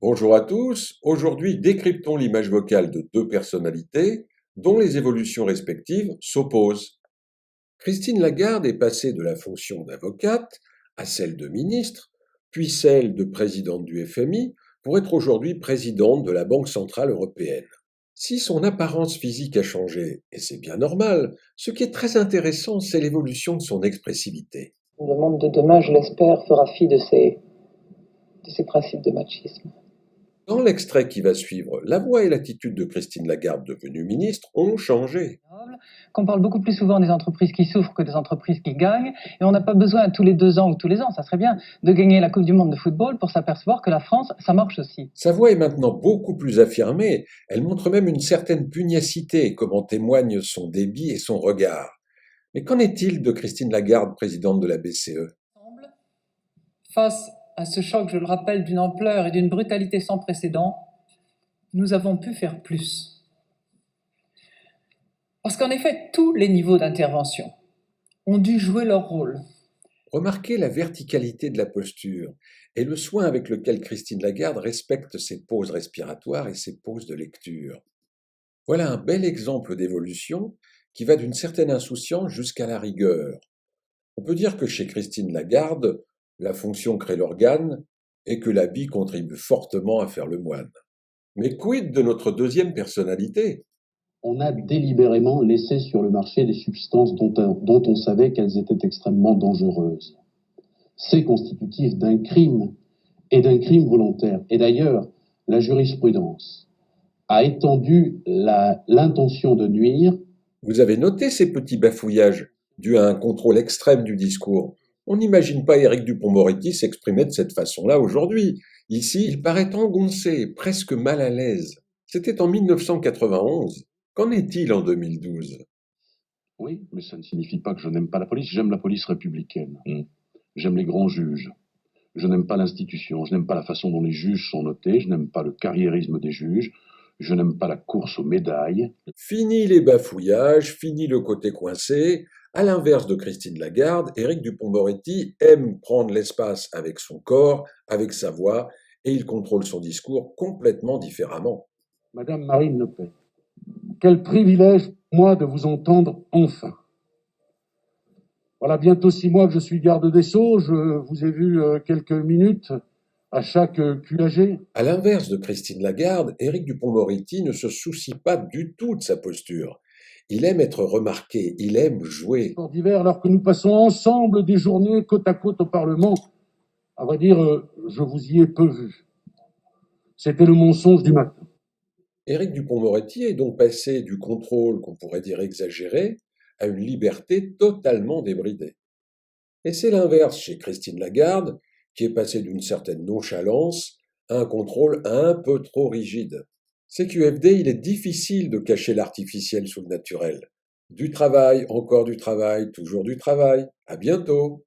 Bonjour à tous, aujourd'hui décryptons l'image vocale de deux personnalités dont les évolutions respectives s'opposent. Christine Lagarde est passée de la fonction d'avocate à celle de ministre, puis celle de présidente du FMI, pour être aujourd'hui présidente de la Banque centrale européenne. Si son apparence physique a changé, et c'est bien normal, ce qui est très intéressant, c'est l'évolution de son expressivité. Le monde de demain, je l'espère, fera fi de ces principes de machisme. Dans l'extrait qui va suivre, la voix et l'attitude de Christine Lagarde, devenue ministre, ont changé. Qu'on parle beaucoup plus souvent des entreprises qui souffrent que des entreprises qui gagnent, et on n'a pas besoin tous les 2 ans ou tous les ans, ça serait bien, de gagner la Coupe du Monde de football pour s'apercevoir que la France, ça marche aussi. Sa voix est maintenant beaucoup plus affirmée, elle montre même une certaine pugnacité, comme en témoignent son débit et son regard. Mais qu'en est-il de Christine Lagarde, présidente de la BCE? Face à ce choc, je le rappelle, d'une ampleur et d'une brutalité sans précédent, nous avons pu faire plus. Parce qu'en effet, tous les niveaux d'intervention ont dû jouer leur rôle. Remarquez la verticalité de la posture et le soin avec lequel Christine Lagarde respecte ses pauses respiratoires et ses pauses de lecture. Voilà un bel exemple d'évolution qui va d'une certaine insouciance jusqu'à la rigueur. On peut dire que chez Christine Lagarde, la fonction crée l'organe et que l'habit contribue fortement à faire le moine. Mais quid de notre deuxième personnalité? On a délibérément laissé sur le marché des substances dont on savait qu'elles étaient extrêmement dangereuses. C'est constitutif d'un crime et d'un crime volontaire. Et d'ailleurs, la jurisprudence a étendu l'intention de nuire. Vous avez noté ces petits bafouillages dus à un contrôle extrême du discours. On n'imagine pas Éric Dupond-Moretti s'exprimer de cette façon-là aujourd'hui. Ici, il paraît engoncé, presque mal à l'aise. C'était en 1991. Qu'en est-il en 2012? Oui, mais ça ne signifie pas que je n'aime pas la police. J'aime la police républicaine. J'aime les grands juges. Je n'aime pas l'institution. Je n'aime pas la façon dont les juges sont notés. Je n'aime pas le carriérisme des juges. Je n'aime pas la course aux médailles. Fini les bafouillages, fini le côté coincé. À l'inverse de Christine Lagarde, Éric Dupond-Moretti aime prendre l'espace avec son corps, avec sa voix, et il contrôle son discours complètement différemment. Madame Marine Le Pen, quel privilège pour moi de vous entendre enfin. Voilà bientôt 6 mois que je suis garde des Sceaux. Je vous ai vu quelques minutes à chaque QAG. À l'inverse de Christine Lagarde, Éric Dupond-Moretti ne se soucie pas du tout de sa posture. Il aime être remarqué, il aime jouer. Sport d'hiver, alors que nous passons ensemble des journées côte à côte au Parlement. À vrai dire, je vous y ai peu vu. C'était le mensonge du matin. Éric Dupond-Moretti est donc passé du contrôle qu'on pourrait dire exagéré à une liberté totalement débridée. Et c'est l'inverse chez Christine Lagarde, qui est passée d'une certaine nonchalance à un contrôle un peu trop rigide. CQFD, il est difficile de cacher l'artificiel sous le naturel. Du travail, encore du travail, toujours du travail. À bientôt!